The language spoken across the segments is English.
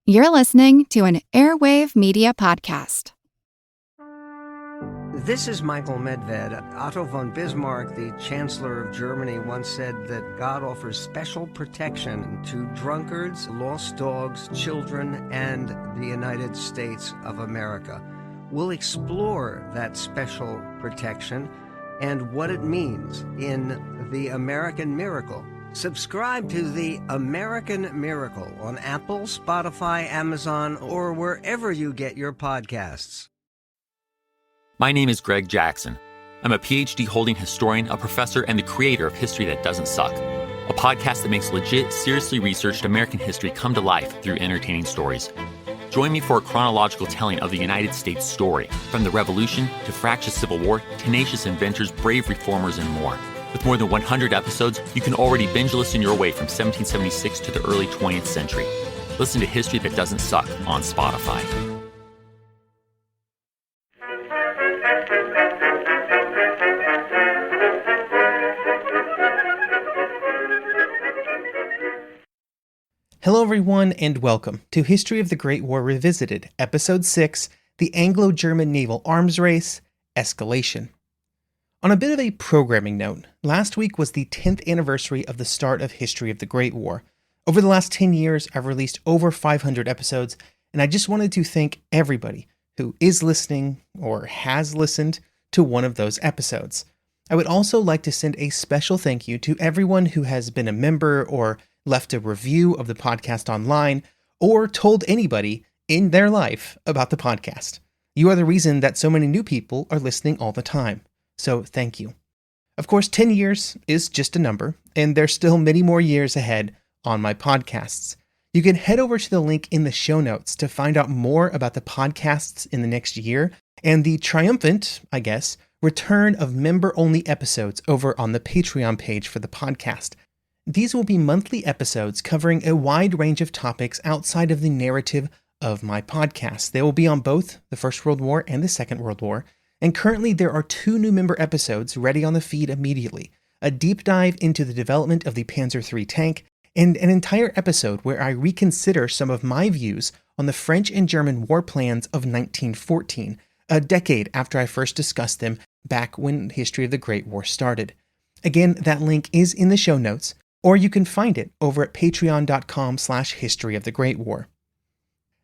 You're listening to an Airwave Media Podcast. This is Michael Medved. Otto von Bismarck, the Chancellor of Germany, once said that God offers special protection to drunkards, lost dogs, children, and the United States of America. We'll explore that special protection and what it means in The American Miracle. Subscribe to The American Miracle on Apple, Spotify, Amazon, or wherever you get your podcasts. My name is Greg Jackson. I'm a PhD-holding historian, a professor, and the creator of History That Doesn't Suck, a podcast that makes legit, seriously researched American history come to life through entertaining stories. Join me for a chronological telling of the United States story, from the Revolution to fractious Civil War, tenacious inventors, brave reformers, and more. With more than 100 episodes, you can already binge listen your way from 1776 to the early 20th century. Listen to History That Doesn't Suck on Spotify. Hello everyone and welcome to History of the Great War Revisited, Episode 6, The Anglo-German Naval Arms Race, Escalation. On a bit of a programming note, last week was the 10th anniversary of the start of History of the Great War. Over the last 10 years, I've released over 500 episodes, and I just wanted to thank everybody who is listening or has listened to one of those episodes. I would also like to send a special thank you to everyone who has been a member or left a review of the podcast online, or told anybody in their life about the podcast. You are the reason that so many new people are listening all the time. So thank you. Of course, 10 years is just a number, and there's still many more years ahead on my podcasts. You can head over to the link in the show notes to find out more about the podcasts in the next year and the triumphant, I guess, return of member-only episodes over on the Patreon page for the podcast. These will be monthly episodes covering a wide range of topics outside of the narrative of my podcast. They will be on both the First World War and the Second World War, and currently there are 2 new member episodes ready on the feed immediately, a deep dive into the development of the Panzer III tank, and an entire episode where I reconsider some of my views on the French and German war plans of 1914, a decade after I first discussed them back when History of the Great War started. Again, that link is in the show notes, or you can find it over at patreon.com/History of the Great War.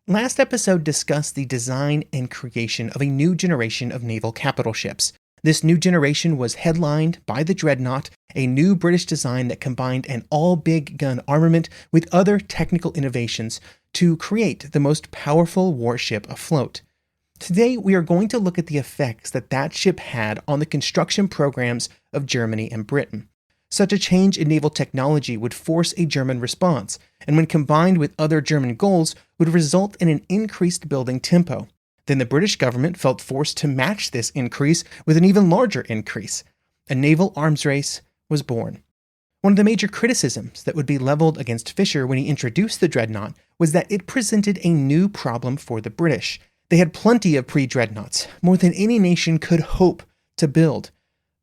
Last episode discussed the design and creation of a new generation of naval capital ships. This new generation was headlined by the Dreadnought, a new British design that combined an all-big gun armament with other technical innovations to create the most powerful warship afloat. Today, we are going to look at the effects that ship had on the construction programs of Germany and Britain. Such a change in naval technology would force a German response, and when combined with other German goals, would result in an increased building tempo. Then the British government felt forced to match this increase with an even larger increase. A naval arms race was born. One of the major criticisms that would be leveled against Fisher when he introduced the Dreadnought was that it presented a new problem for the British. They had plenty of pre-Dreadnoughts, more than any nation could hope to build,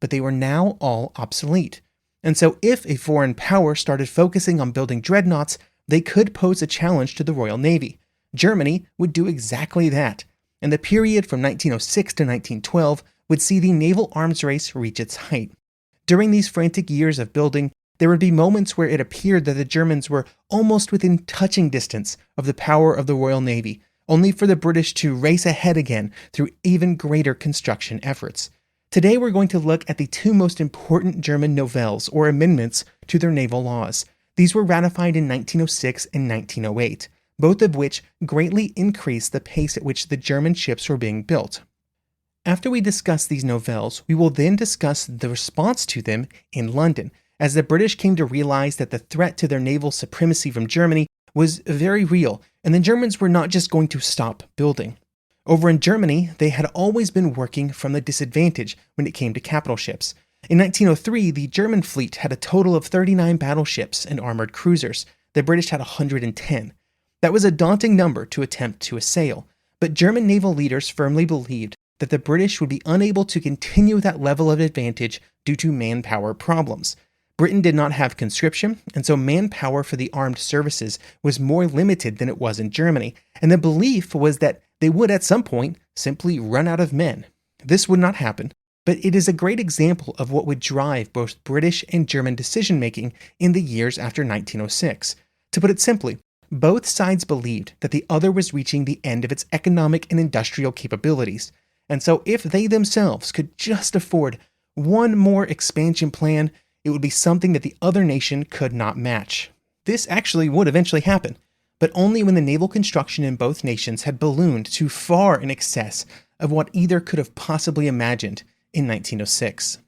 but they were now all obsolete. And so if a foreign power started focusing on building dreadnoughts, they could pose a challenge to the Royal Navy. Germany would do exactly that, and the period from 1906 to 1912 would see the naval arms race reach its height. During these frantic years of building, there would be moments where it appeared that the Germans were almost within touching distance of the power of the Royal Navy, only for the British to race ahead again through even greater construction efforts. Today we're going to look at the 2 most important German novels or amendments to their naval laws. These were ratified in 1906 and 1908, both of which greatly increased the pace at which the German ships were being built. After we discuss these novels, we will then discuss the response to them in London, as the British came to realize that the threat to their naval supremacy from Germany was very real, and the Germans were not just going to stop building. Over in Germany, they had always been working from the disadvantage when it came to capital ships. In 1903, the German fleet had a total of 39 battleships and armored cruisers. The British had 110. That was a daunting number to attempt to assail, but German naval leaders firmly believed that the British would be unable to continue that level of advantage due to manpower problems. Britain did not have conscription, and so manpower for the armed services was more limited than it was in Germany, and the belief was that they would at some point simply run out of men. This would not happen, but it is a great example of what would drive both British and German decision-making in the years after 1906. To put it simply, both sides believed that the other was reaching the end of its economic and industrial capabilities, and so if they themselves could just afford one more expansion plan, it would be something that the other nation could not match. This actually would eventually happen, but only when the naval construction in both nations had ballooned to far in excess of what either could have possibly imagined in 1906.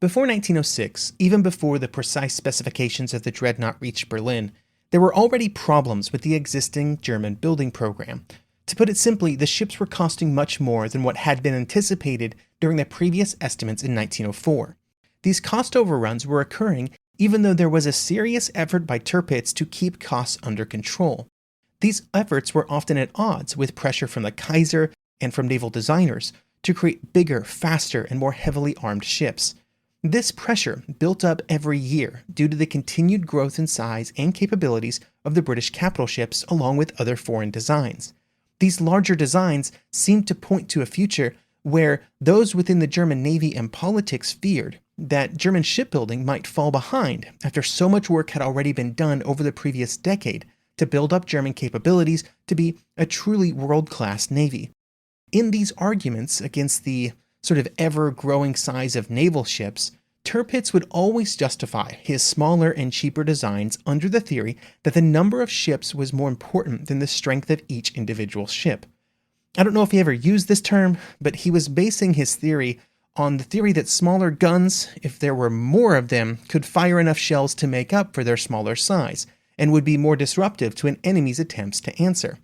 Before 1906, even before the precise specifications of the Dreadnought reached Berlin, there were already problems with the existing German building program. To put it simply, the ships were costing much more than what had been anticipated during the previous estimates in 1904. These cost overruns were occurring even though there was a serious effort by Tirpitz to keep costs under control. These efforts were often at odds with pressure from the Kaiser and from naval designers to create bigger, faster, and more heavily armed ships. This pressure built up every year due to the continued growth in size and capabilities of the British capital ships along with other foreign designs. These larger designs seemed to point to a future where those within the German Navy and politics feared that German shipbuilding might fall behind after so much work had already been done over the previous decade to build up German capabilities to be a truly world-class navy. In these arguments against the sort of ever-growing size of naval ships, Tirpitz would always justify his smaller and cheaper designs under the theory that the number of ships was more important than the strength of each individual ship. I don't know if he ever used this term, but he was basing his theory on the theory that smaller guns, if there were more of them, could fire enough shells to make up for their smaller size, and would be more disruptive to an enemy's attempts to answer.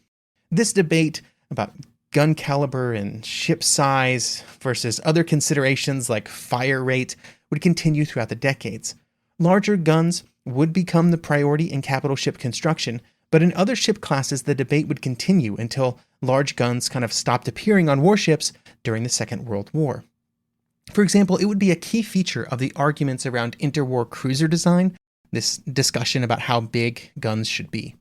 This debate about gun caliber and ship size versus other considerations like fire rate would continue throughout the decades. Larger guns would become the priority in capital ship construction, but in other ship classes the debate would continue until large guns kind of stopped appearing on warships during the Second World War. For example, it would be a key feature of the arguments around interwar cruiser design, this discussion about how big guns should be.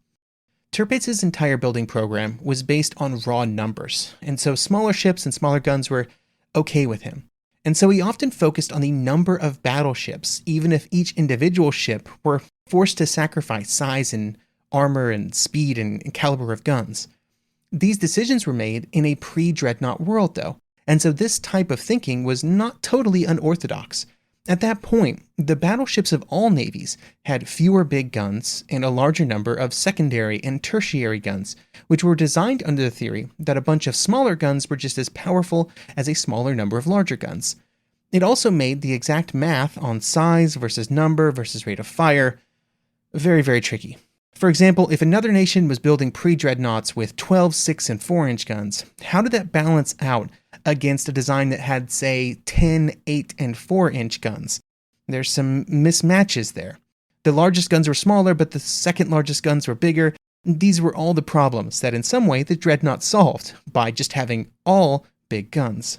Tirpitz's entire building program was based on raw numbers, and so smaller ships and smaller guns were okay with him. And so he often focused on the number of battleships, even if each individual ship were forced to sacrifice size and armor and speed and caliber of guns. These decisions were made in a pre-Dreadnought world, though, and so this type of thinking was not totally unorthodox. At that point, the battleships of all navies had fewer big guns and a larger number of secondary and tertiary guns, which were designed under the theory that a bunch of smaller guns were just as powerful as a smaller number of larger guns. It also made the exact math on size versus number versus rate of fire very, very tricky. For example, if another nation was building pre-dreadnoughts with 12, 6, and 4-inch guns, how did that balance out against a design that had, say, 10, 8, and 4-inch guns? There's some mismatches there. The largest guns were smaller, but the second largest guns were bigger. These were all the problems that in some way the Dreadnought solved by just having all big guns.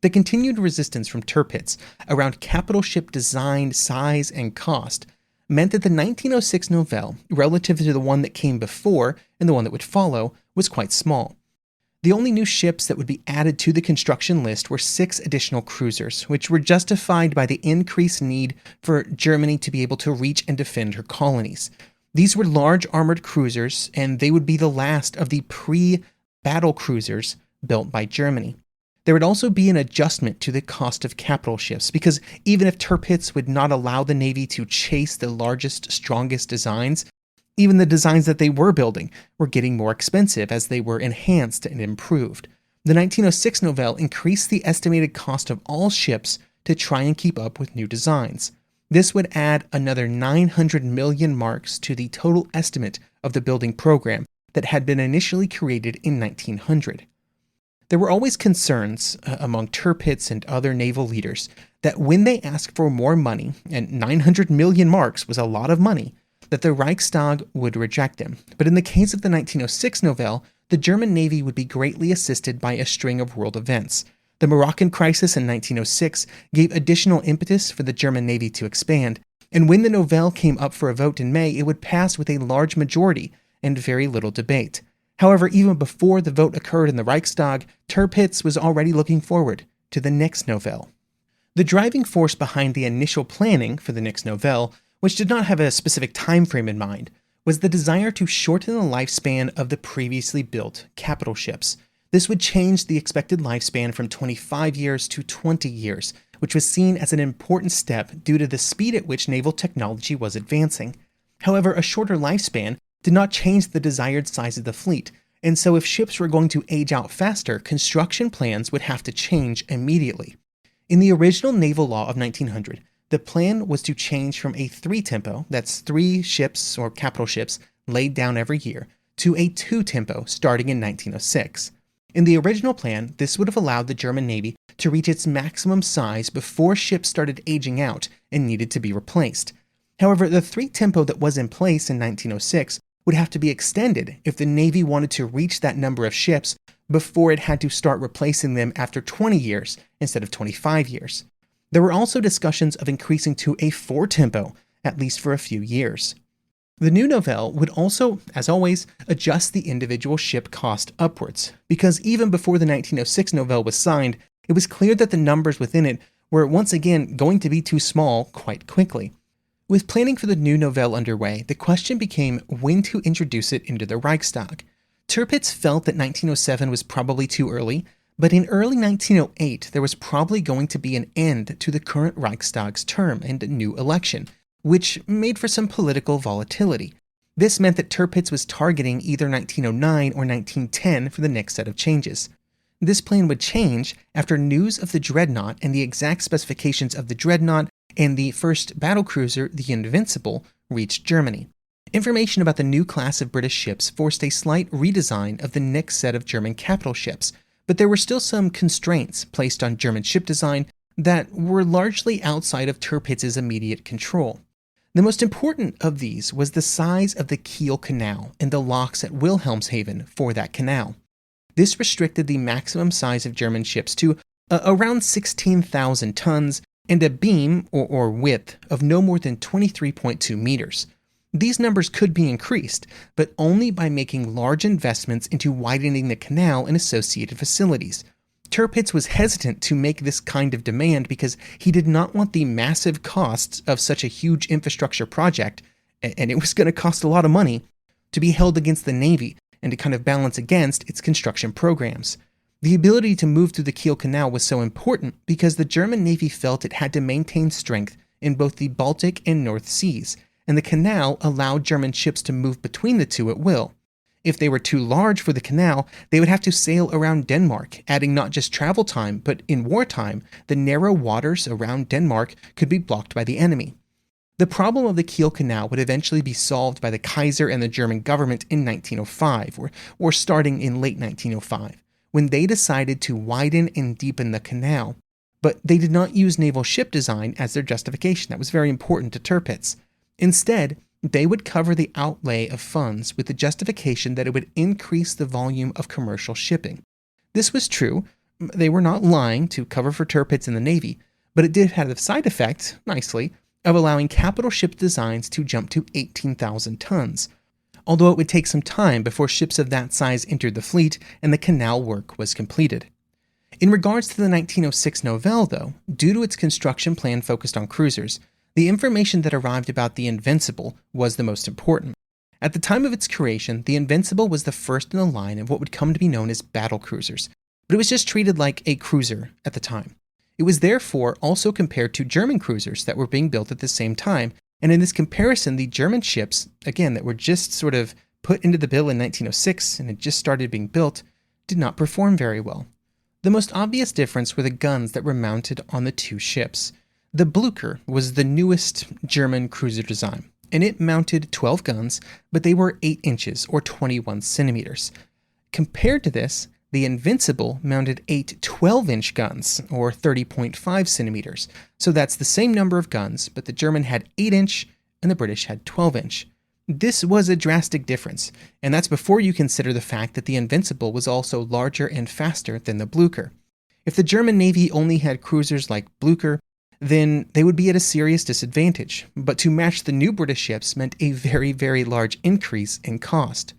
The continued resistance from Tirpitz around capital ship design, size, and cost meant that the 1906 novelle, relative to the one that came before and the one that would follow, was quite small. The only new ships that would be added to the construction list were 6 additional cruisers, which were justified by the increased need for Germany to be able to reach and defend her colonies. These were large armored cruisers, and they would be the last of the pre-battle cruisers built by Germany. There would also be an adjustment to the cost of capital ships, because even if Tirpitz would not allow the Navy to chase the largest, strongest designs, even the designs that they were building were getting more expensive as they were enhanced and improved. The 1906 novelle increased the estimated cost of all ships to try and keep up with new designs. This would add another 900 million marks to the total estimate of the building program that had been initially created in 1900. There were always concerns among Tirpitz and other naval leaders that when they asked for more money, and 900 million marks was a lot of money, that the Reichstag would reject them. But in the case of the 1906 novelle, the German Navy would be greatly assisted by a string of world events. The Moroccan crisis in 1906 gave additional impetus for the German Navy to expand, and when the Novelle came up for a vote in May, it would pass with a large majority and very little debate. However, even before the vote occurred in the Reichstag, Tirpitz was already looking forward to the next Novelle. The driving force behind the initial planning for the next Novelle, which did not have a specific time frame in mind, was the desire to shorten the lifespan of the previously built capital ships. This would change the expected lifespan from 25 years to 20 years, which was seen as an important step due to the speed at which naval technology was advancing. However, a shorter lifespan did not change the desired size of the fleet, and so if ships were going to age out faster, construction plans would have to change immediately. In the original naval law of 1900, the plan was to change from a 3-tempo, that's 3 ships or capital ships laid down every year, to a 2-tempo starting in 1906. In the original plan, this would have allowed the German Navy to reach its maximum size before ships started aging out and needed to be replaced. However, the 3-tempo that was in place in 1906 would have to be extended if the Navy wanted to reach that number of ships before it had to start replacing them after 20 years instead of 25 years. There were also discussions of increasing to a 4-tempo, at least for a few years. The new Novelle would also, as always, adjust the individual ship cost upwards, because even before the 1906 Novelle was signed, it was clear that the numbers within it were once again going to be too small quite quickly. With planning for the new Novelle underway, the question became when to introduce it into the Reichstag. Tirpitz felt that 1907 was probably too early, but in early 1908 there was probably going to be an end to the current Reichstag's term and a new election, which made for some political volatility. This meant that Tirpitz was targeting either 1909 or 1910 for the next set of changes. This plan would change after news of the Dreadnought and the exact specifications of the Dreadnought and the first battlecruiser, the Invincible, reached Germany. Information about the new class of British ships forced a slight redesign of the next set of German capital ships, but there were still some constraints placed on German ship design that were largely outside of Tirpitz's immediate control. The most important of these was the size of the Kiel Canal and the locks at Wilhelmshaven for that canal. This restricted the maximum size of German ships to around 16,000 tons and a beam or width of no more than 23.2 meters. These numbers could be increased, but only by making large investments into widening the canal and associated facilities. Tirpitz was hesitant to make this kind of demand because he did not want the massive costs of such a huge infrastructure project, and it was going to cost a lot of money, to be held against the Navy and to kind of balance against its construction programs. The ability to move through the Kiel Canal was so important because the German Navy felt it had to maintain strength in both the Baltic and North Seas, and the canal allowed German ships to move between the two at will. If they were too large for the canal, they would have to sail around Denmark, adding not just travel time, but in wartime, the narrow waters around Denmark could be blocked by the enemy. The problem of the Kiel Canal would eventually be solved by the Kaiser and the German government in 1905, or starting in late 1905, when they decided to widen and deepen the canal. But they did not use naval ship design as their justification. That was very important to Tirpitz. Instead, they would cover the outlay of funds with the justification that it would increase the volume of commercial shipping. This was true. They were not lying to cover for Tirpitz in the Navy, but it did have the side effect, nicely, of allowing capital ship designs to jump to 18,000 tons, although it would take some time before ships of that size entered the fleet and the canal work was completed. In regards to the 1906 Novelle, though, due to its construction plan focused on cruisers, the information that arrived about the Invincible was the most important. At the time of its creation, the Invincible was the first in the line of what would come to be known as battle cruisers, but it was just treated like a cruiser at the time. It was therefore also compared to German cruisers that were being built at the same time, and in this comparison, the German ships, again, that were just sort of put into the bill in 1906 and had just started being built, did not perform very well. The most obvious difference were the guns that were mounted on the two ships. The Blücher was the newest German cruiser design, and it mounted 12 guns, but they were 8 inches or 21 centimeters. Compared to this, the Invincible mounted 8 12-inch guns, or 30.5 centimeters. So that's the same number of guns, but the German had 8-inch and the British had 12-inch. This was a drastic difference, and that's before you consider the fact that the Invincible was also larger and faster than the Blücher. If the German Navy only had cruisers like Blücher, then they would be at a serious disadvantage, but to match the new British ships meant a very, very large increase in cost.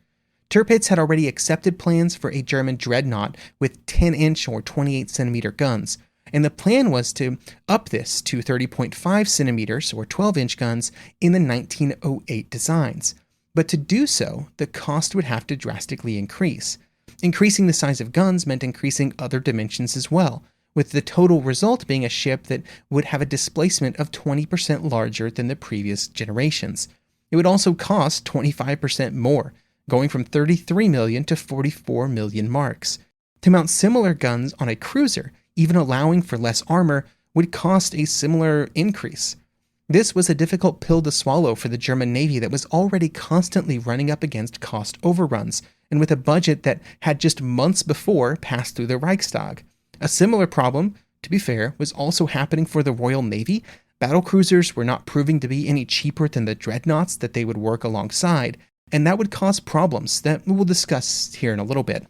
Tirpitz had already accepted plans for a German Dreadnought with 10-inch or 28-centimeter guns, and the plan was to up this to 30.5 centimeters or 12-inch guns in the 1908 designs. But to do so, the cost would have to drastically increase. Increasing the size of guns meant increasing other dimensions as well, with the total result being a ship that would have a displacement of 20% larger than the previous generations. It would also cost 25% more, going from 33 million to 44 million marks. To mount similar guns on a cruiser, even allowing for less armor, would cost a similar increase. This was a difficult pill to swallow for the German Navy that was already constantly running up against cost overruns, and with a budget that had just months before passed through the Reichstag. A similar problem, to be fair, was also happening for the Royal Navy. Battlecruisers were not proving to be any cheaper than the dreadnoughts that they would work alongside, and that would cause problems that we will discuss here in a little bit.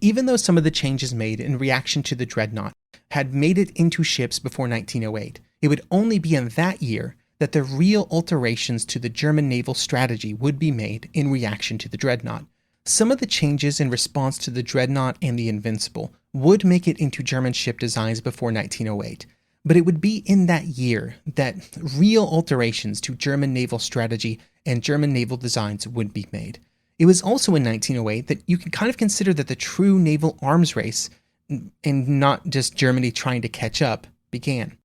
Even though some of the changes made in reaction to the Dreadnought had made it into ships before 1908, it would only be in that year that the real alterations to the German naval strategy would be made in reaction to the Dreadnought. Some of the changes in response to the Dreadnought and the Invincible would make it into German ship designs before 1908, but it would be in that year that real alterations to German naval strategy and German naval designs would be made. It was also in 1908 that you can kind of consider that the true naval arms race, and not just Germany trying to catch up, began.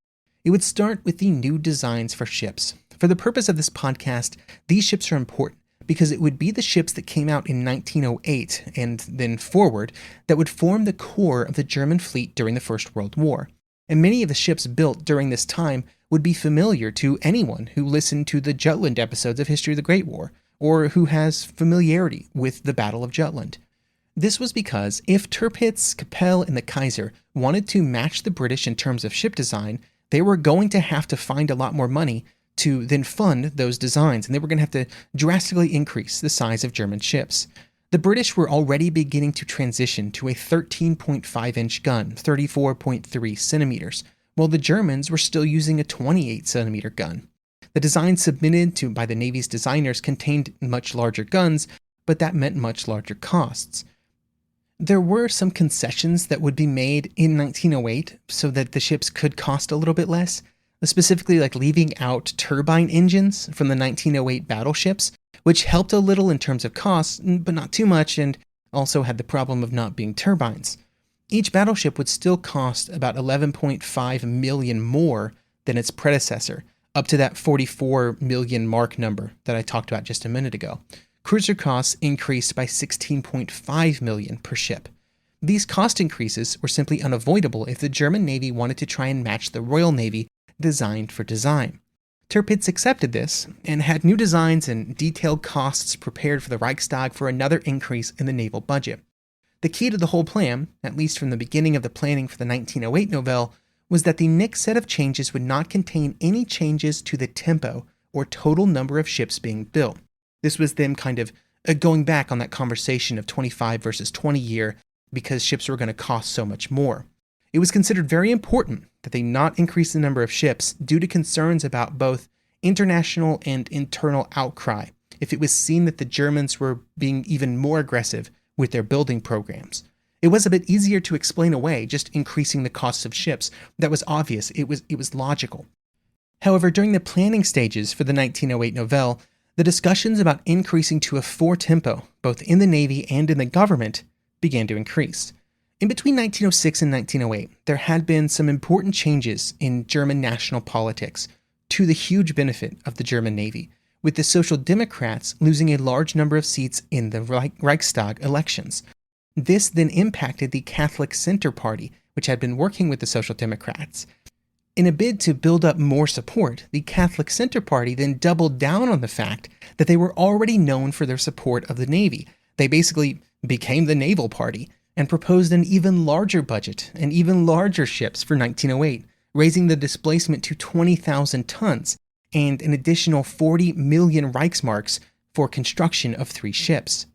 It would start with the new designs for ships. For the purpose of this podcast, these ships are important because it would be the ships that came out in 1908 and then forward that would form the core of the German fleet during the First World War. And many of the ships built during this time would be familiar to anyone who listened to the Jutland episodes of History of the Great War, or who has familiarity with the Battle of Jutland. This was because if Tirpitz, Capelle, and the Kaiser wanted to match the British in terms of ship design, they were going to have to find a lot more money to then fund those designs, and they were going to have to drastically increase the size of German ships. The British were already beginning to transition to a 13.5-inch gun, 34.3 centimeters, while the Germans were still using a 28-centimeter gun. The designs submitted by the Navy's designers contained much larger guns, but that meant much larger costs. There were some concessions that would be made in 1908 so that the ships could cost a little bit less, specifically like leaving out turbine engines from the 1908 battleships, which helped a little in terms of costs, but not too much, and also had the problem of not being turbines. Each battleship would still cost about 11.5 million more than its predecessor, up to that 44 million mark number that I talked about just a minute ago. Cruiser costs increased by 16.5 million per ship. These cost increases were simply unavoidable if the German Navy wanted to try and match the Royal Navy designed for design. Tirpitz accepted this and had new designs and detailed costs prepared for the Reichstag for another increase in the naval budget. The key to the whole plan, at least from the beginning of the planning for the 1908 novelle, was that the next set of changes would not contain any changes to the tempo or total number of ships being built. This was them kind of going back on that conversation of 25 versus 20 year because ships were going to cost so much more. It was considered very important that they not increase the number of ships due to concerns about both international and internal outcry if it was seen that the Germans were being even more aggressive with their building programs. It was a bit easier to explain away just increasing the costs of ships. That was obvious. It was logical. However, during the planning stages for the 1908 novelle, the discussions about increasing to a 4 tempo, both in the Navy and in the government, began to increase. In between 1906 and 1908, there had been some important changes in German national politics to the huge benefit of the German Navy, with the Social Democrats losing a large number of seats in the Reichstag elections. This then impacted the Catholic Center Party, which had been working with the Social Democrats. In a bid to build up more support, the Catholic Center Party then doubled down on the fact that they were already known for their support of the Navy. They basically became the Naval Party and proposed an even larger budget and even larger ships for 1908, raising the displacement to 20,000 tons and an additional 40 million Reichsmarks for construction of 3 ships.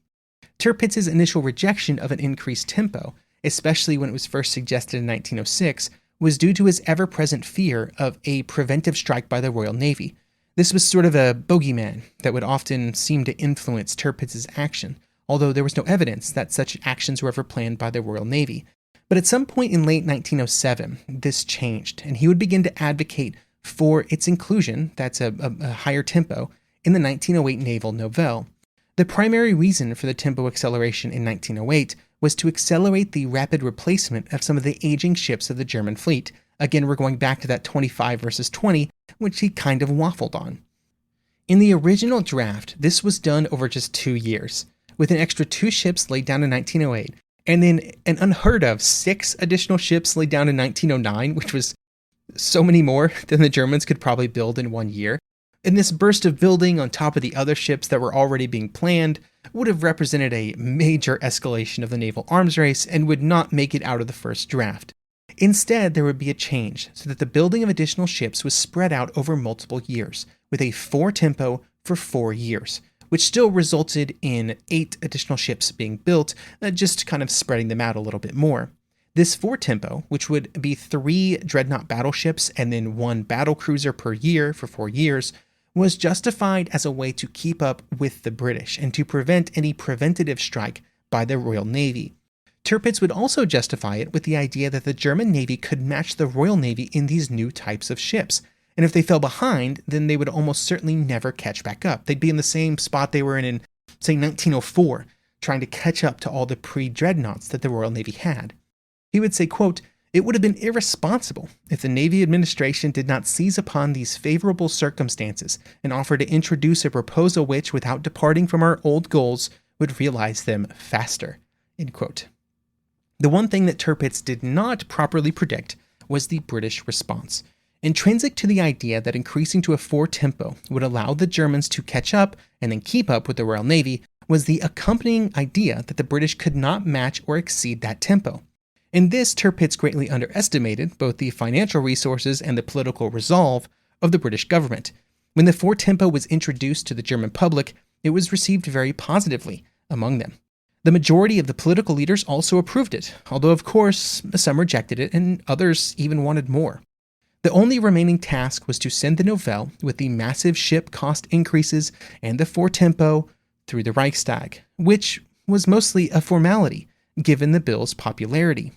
Tirpitz's initial rejection of an increased tempo especially when it was first suggested in 1906, was due to his ever-present fear of a preventive strike by the Royal Navy. This was sort of a bogeyman that would often seem to influence Tirpitz's action, although there was no evidence that such actions were ever planned by the Royal Navy. But at some point in late 1907, this changed, and he would begin to advocate for its inclusion, that's a higher tempo, in the 1908 Naval Novelle. The primary reason for the tempo acceleration in 1908 was to accelerate the rapid replacement of some of the aging ships of the German fleet. Again, we're going back to that 25 versus 20, which he kind of waffled on. In the original draft, this was done over just 2 years, with an extra 2 ships laid down in 1908, and then an unheard of 6 additional ships laid down in 1909, which was so many more than the Germans could probably build in 1 year. And this burst of building on top of the other ships that were already being planned would have represented a major escalation of the naval arms race and would not make it out of the first draft. Instead, there would be a change so that the building of additional ships was spread out over multiple years, with a 4 tempo for 4 years, which still resulted in 8 additional ships being built, just kind of spreading them out a little bit more. This 4 tempo, which would be 3 Dreadnought battleships and then 1 battlecruiser per year for 4 years, was justified as a way to keep up with the British and to prevent any preventative strike by the Royal Navy. Tirpitz would also justify it with the idea that the German Navy could match the Royal Navy in these new types of ships, and if they fell behind, then they would almost certainly never catch back up. They'd be in the same spot they were in, say, 1904, trying to catch up to all the pre-dreadnoughts that the Royal Navy had. He would say, quote, "It would have been irresponsible if the Navy administration did not seize upon these favorable circumstances and offer to introduce a proposal which, without departing from our old goals, would realize them faster." End quote. The one thing that Tirpitz did not properly predict was the British response. Intrinsic to the idea that increasing to a 4 tempo would allow the Germans to catch up and then keep up with the Royal Navy was the accompanying idea that the British could not match or exceed that tempo. In this, Tirpitz greatly underestimated both the financial resources and the political resolve of the British government. When the 4 tempo was introduced to the German public, it was received very positively among them. The majority of the political leaders also approved it, although of course some rejected it and others even wanted more. The only remaining task was to send the Novelle with the massive ship cost increases and the 4 tempo through the Reichstag, which was mostly a formality given the bill's popularity.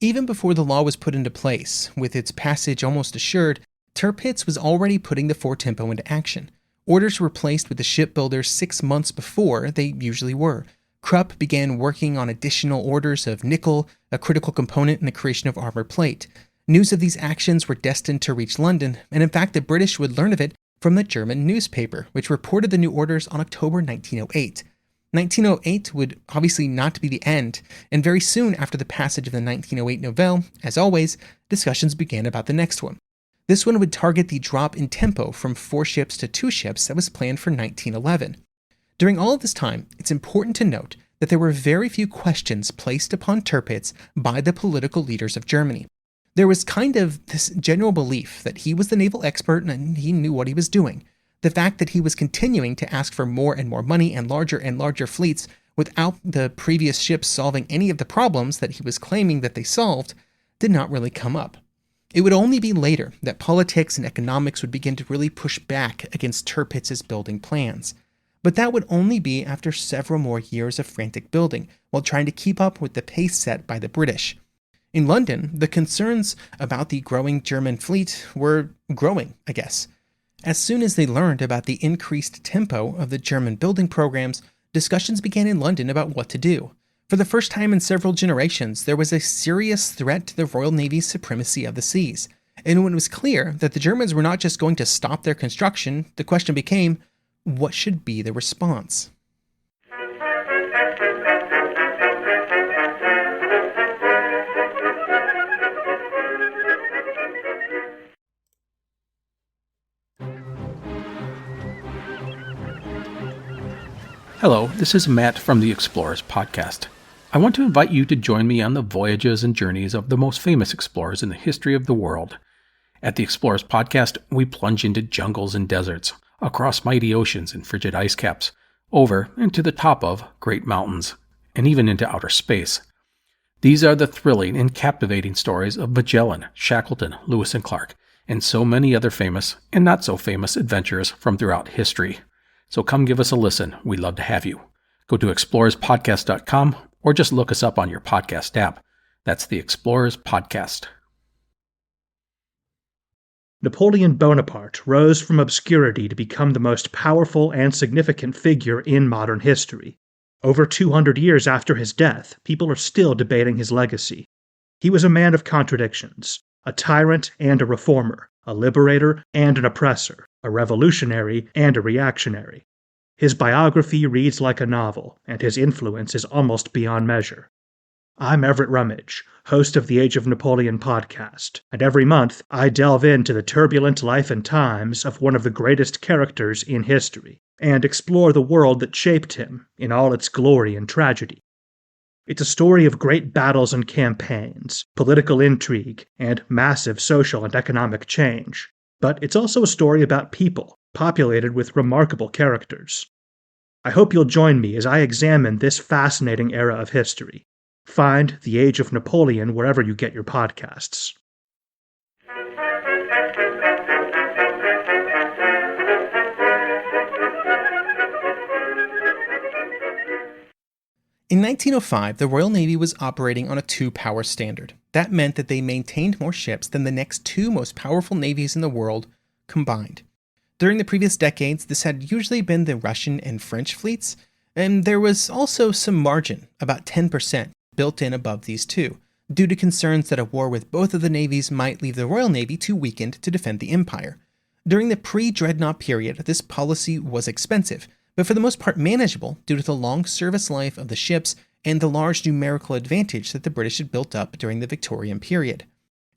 Even before the law was put into place, with its passage almost assured, Tirpitz was already putting the 4 tempo into action. Orders were placed with the shipbuilders 6 months before they usually were. Krupp began working on additional orders of nickel, a critical component in the creation of armor plate. News of these actions were destined to reach London, and in fact the British would learn of it from the German newspaper, which reported the new orders on October 1908. 1908 would obviously not be the end, and very soon after the passage of the 1908 Novelle, as always, discussions began about the next one. This one would target the drop in tempo from 4 ships to 2 ships that was planned for 1911. During all of this time, it's important to note that there were very few questions placed upon Tirpitz by the political leaders of Germany. There was kind of this general belief that he was the naval expert and he knew what he was doing. The fact that he was continuing to ask for more and more money and larger fleets without the previous ships solving any of the problems that he was claiming that they solved did not really come up. It would only be later that politics and economics would begin to really push back against Tirpitz's building plans. But that would only be after several more years of frantic building while trying to keep up with the pace set by the British. In London, the concerns about the growing German fleet were growing, I guess. As soon as they learned about the increased tempo of the German building programs, discussions began in London about what to do. For the first time in several generations, there was a serious threat to the Royal Navy's supremacy of the seas. And when it was clear that the Germans were not just going to stop their construction, the question became, what should be the response? Hello, this is Matt from the Explorers Podcast. I want to invite you to join me on the voyages and journeys of the most famous explorers in the history of the world. At the Explorers Podcast, we plunge into jungles and deserts, across mighty oceans and frigid ice caps, over and to the top of great mountains, and even into outer space. These are the thrilling and captivating stories of Magellan, Shackleton, Lewis and Clark, and so many other famous and not so famous adventurers from throughout history. So come give us a listen. We'd love to have you. Go to explorerspodcast.com or just look us up on your podcast app. That's the Explorers Podcast. Napoleon Bonaparte rose from obscurity to become the most powerful and significant figure in modern history. Over 200 years after his death, people are still debating his legacy. He was a man of contradictions, a tyrant and a reformer, a liberator and an oppressor, a revolutionary and a reactionary. His biography reads like a novel, and his influence is almost beyond measure. I'm Everett Rummage, host of the Age of Napoleon podcast, and every month I delve into the turbulent life and times of one of the greatest characters in history, and explore the world that shaped him in all its glory and tragedy. It's a story of great battles and campaigns, political intrigue, and massive social and economic change. But it's also a story about people, populated with remarkable characters. I hope you'll join me as I examine this fascinating era of history. Find The Age of Napoleon wherever you get your podcasts. In 1905, the Royal Navy was operating on a two-power standard. That meant that they maintained more ships than the next two most powerful navies in the world combined. During the previous decades, this had usually been the Russian and French fleets, and there was also some margin, about 10%, built in above these two, due to concerns that a war with both of the navies might leave the Royal Navy too weakened to defend the Empire. During the pre-Dreadnought period, this policy was expensive, but for the most part manageable due to the long service life of the ships and the large numerical advantage that the British had built up during the Victorian period.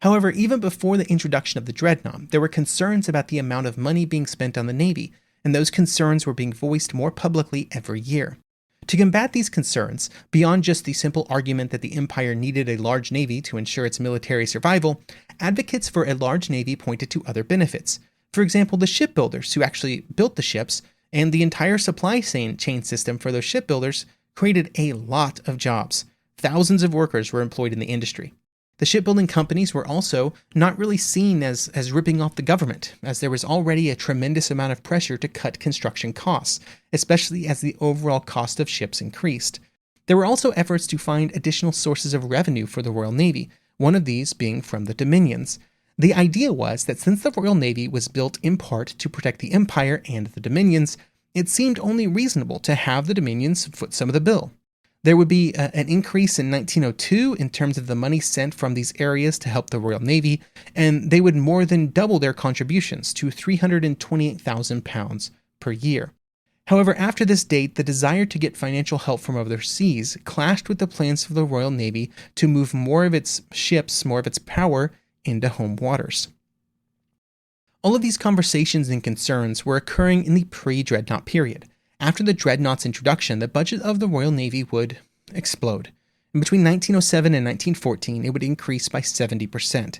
However, even before the introduction of the Dreadnought, there were concerns about the amount of money being spent on the Navy, and those concerns were being voiced more publicly every year. To combat these concerns, beyond just the simple argument that the Empire needed a large navy to ensure its military survival, advocates for a large navy pointed to other benefits. For example, the shipbuilders who actually built the ships and the entire supply chain system for those shipbuilders created a lot of jobs. Thousands of workers were employed in the industry. The shipbuilding companies were also not really seen as ripping off the government, as there was already a tremendous amount of pressure to cut construction costs, especially as the overall cost of ships increased. There were also efforts to find additional sources of revenue for the Royal Navy, one of these being from the Dominions. The idea was that since the Royal Navy was built in part to protect the Empire and the Dominions, it seemed only reasonable to have the Dominions foot some of the bill. There would be an increase in 1902 in terms of the money sent from these areas to help the Royal Navy, and they would more than double their contributions to £328,000 per year. However, after this date, the desire to get financial help from overseas clashed with the plans for the Royal Navy to move more of its ships, more of its power, into home waters. All of these conversations and concerns were occurring in the pre-Dreadnought period. After the Dreadnought's introduction, the budget of the Royal Navy would explode. And between 1907 and 1914, it would increase by 70%.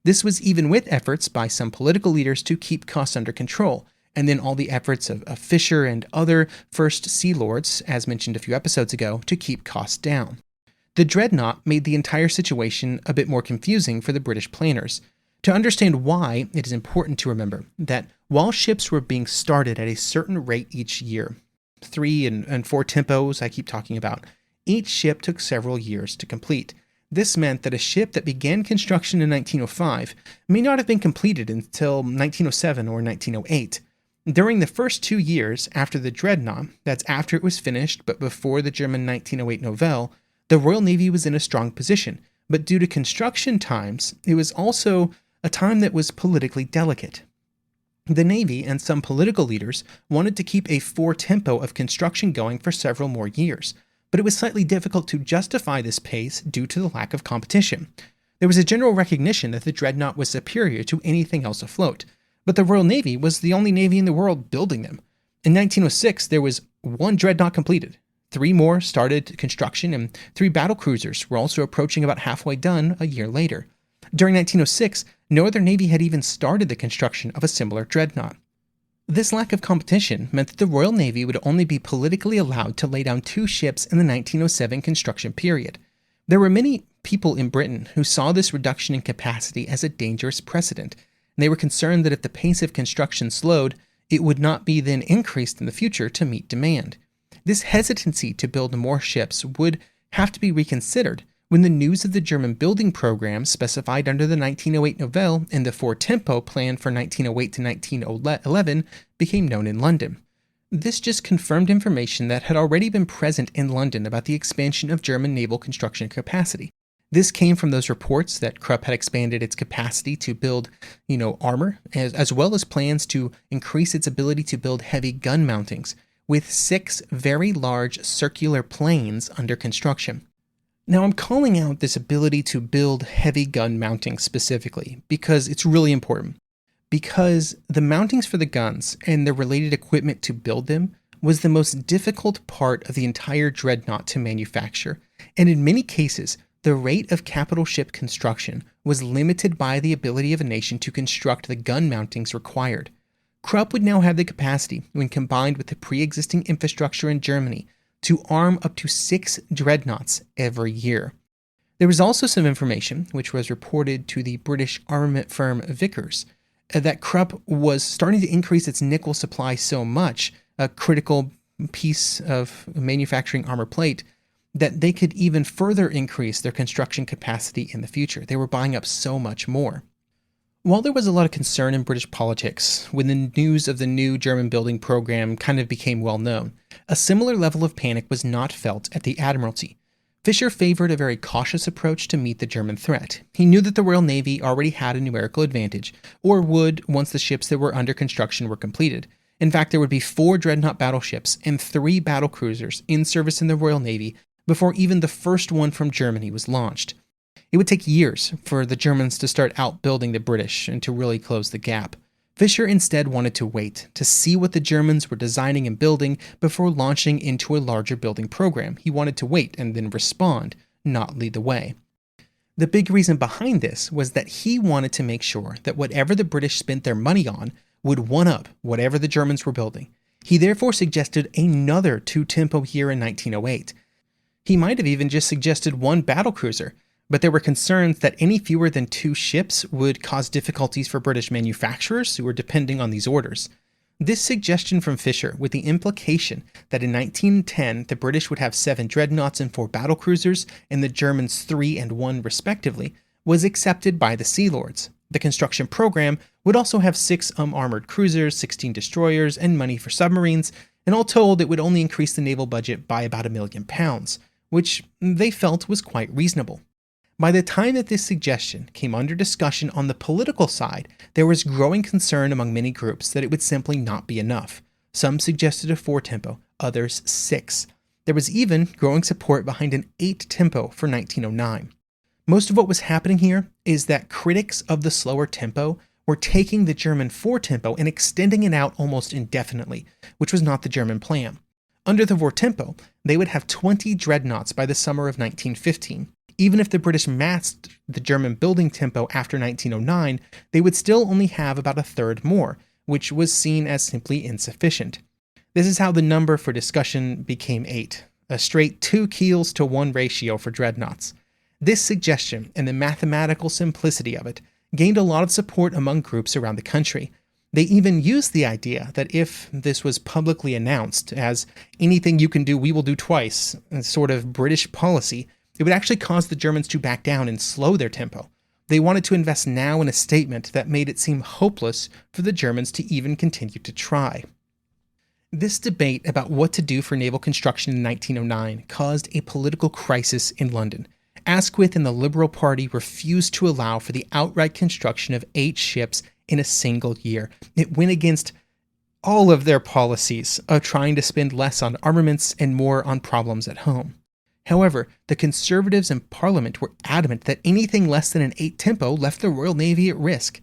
This was even with efforts by some political leaders to keep costs under control, and then all the efforts of Fisher and other First Sea Lords, as mentioned a few episodes ago, to keep costs down. The Dreadnought made the entire situation a bit more confusing for the British planners. To understand why, it is important to remember that while ships were being started at a certain rate each year, 3 and 4 tempos I keep talking about, each ship took several years to complete. This meant that a ship that began construction in 1905 may not have been completed until 1907 or 1908. During the first 2 years after the Dreadnought, that's after it was finished but before the German 1908 Novelle, the Royal Navy was in a strong position, but due to construction times, it was also a time that was politically delicate. The Navy and some political leaders wanted to keep a 4 tempo of construction going for several more years, but it was slightly difficult to justify this pace due to the lack of competition. There was a general recognition that the Dreadnought was superior to anything else afloat, but the Royal Navy was the only navy in the world building them. In 1906, there was 1 Dreadnought completed, 3 more started construction, and 3 battle cruisers were also approaching about halfway done a year later. During 1906, no other navy had even started the construction of a similar Dreadnought. This lack of competition meant that the Royal Navy would only be politically allowed to lay down 2 ships in the 1907 construction period. There were many people in Britain who saw this reduction in capacity as a dangerous precedent, and they were concerned that if the pace of construction slowed, it would not be then increased in the future to meet demand. This hesitancy to build more ships would have to be reconsidered when the news of the German building program specified under the 1908 Novelle and the four-tempo plan for 1908 to 1911 became known in London. This just confirmed information that had already been present in London about the expansion of German naval construction capacity. This came from those reports that Krupp had expanded its capacity to build, armor, as well as plans to increase its ability to build heavy gun mountings, with 6 very large circular planes under construction. Now, I'm calling out this ability to build heavy gun mountings specifically because it's really important. Because the mountings for the guns and the related equipment to build them was the most difficult part of the entire Dreadnought to manufacture, and in many cases, the rate of capital ship construction was limited by the ability of a nation to construct the gun mountings required. Krupp would now have the capacity, when combined with the pre-existing infrastructure in Germany, to arm up to 6 dreadnoughts every year. There was also some information, which was reported to the British armament firm Vickers, that Krupp was starting to increase its nickel supply so much, a critical piece of manufacturing armor plate, that they could even further increase their construction capacity in the future. They were buying up so much more. While there was a lot of concern in British politics when the news of the new German building program kind of became well known, a similar level of panic was not felt at the Admiralty. Fisher favored a very cautious approach to meet the German threat. He knew that the Royal Navy already had a numerical advantage, or would once the ships that were under construction were completed. In fact, there would be 4 dreadnought battleships and 3 battlecruisers in service in the Royal Navy before even the first one from Germany was launched. It would take years for the Germans to start outbuilding the British and to really close the gap. Fisher instead wanted to wait to see what the Germans were designing and building before launching into a larger building program. He wanted to wait and then respond, not lead the way. The big reason behind this was that he wanted to make sure that whatever the British spent their money on would one-up whatever the Germans were building. He therefore suggested another 2-tempo year in 1908. He might have even just suggested 1 battlecruiser, but there were concerns that any fewer than 2 ships would cause difficulties for British manufacturers who were depending on these orders. This suggestion from Fisher, with the implication that in 1910 the British would have 7 dreadnoughts and 4 battlecruisers, and the Germans 3 and 1 respectively, was accepted by the Sea Lords. The construction program would also have 6 armored cruisers, 16 destroyers, and money for submarines, and all told it would only increase the naval budget by about £1 million, which they felt was quite reasonable. By the time that this suggestion came under discussion on the political side, there was growing concern among many groups that it would simply not be enough. Some suggested a 4-tempo, others 6. There was even growing support behind an 8-tempo for 1909. Most of what was happening here is that critics of the slower tempo were taking the German 4-tempo and extending it out almost indefinitely, which was not the German plan. Under the 4-tempo, they would have 20 dreadnoughts by the summer of 1915. Even if the British matched the German building tempo after 1909, they would still only have about a third more, which was seen as simply insufficient. This is how the number for discussion became 8, a straight 2 keels to 1 ratio for dreadnoughts. This suggestion and the mathematical simplicity of it gained a lot of support among groups around the country. They even used the idea that if this was publicly announced as anything you can do, we will do twice, a sort of British policy, it would actually cause the Germans to back down and slow their tempo. They wanted to invest now in a statement that made it seem hopeless for the Germans to even continue to try. This debate about what to do for naval construction in 1909 caused a political crisis in London. Asquith and the Liberal Party refused to allow for the outright construction of 8 ships in a single year. It went against all of their policies of trying to spend less on armaments and more on problems at home. However, the Conservatives in Parliament were adamant that anything less than an 8-tempo left the Royal Navy at risk.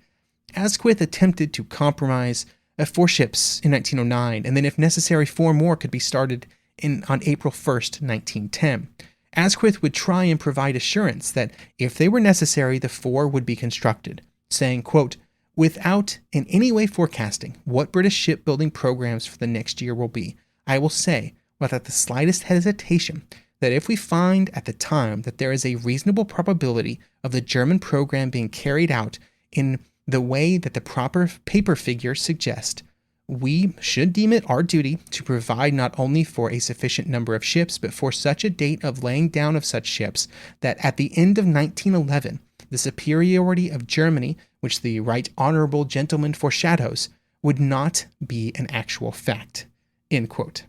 Asquith attempted to compromise 4 ships in 1909, and then if necessary 4 more could be started on April 1st, 1910. Asquith would try and provide assurance that if they were necessary, the 4 would be constructed, saying, quote, "Without in any way forecasting what British shipbuilding programs for the next year will be, I will say, without the slightest hesitation, that if we find at the time that there is a reasonable probability of the German program being carried out in the way that the proper paper figures suggest, we should deem it our duty to provide not only for a sufficient number of ships, but for such a date of laying down of such ships that at the end of 1911, the superiority of Germany, which the right honorable gentleman foreshadows, would not be an actual fact." End quote.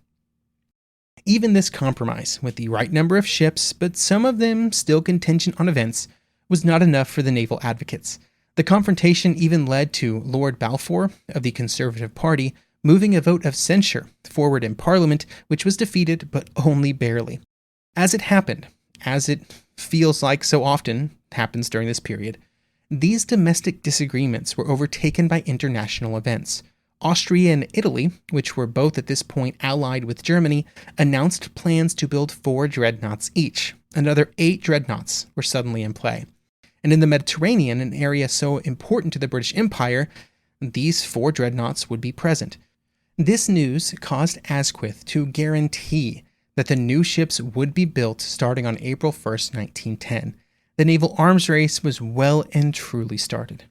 Even this compromise, with the right number of ships, but some of them still contingent on events, was not enough for the naval advocates. The confrontation even led to Lord Balfour of the Conservative Party moving a vote of censure forward in Parliament, which was defeated, but only barely. As it happened, as it feels like so often happens during this period, these domestic disagreements were overtaken by international events. Austria and Italy, which were both at this point allied with Germany, announced plans to build 4 dreadnoughts each. Another 8 dreadnoughts were suddenly in play. And in the Mediterranean, an area so important to the British Empire, these 4 dreadnoughts would be present. This news caused Asquith to guarantee that the new ships would be built starting on April 1st, 1910. The naval arms race was well and truly started.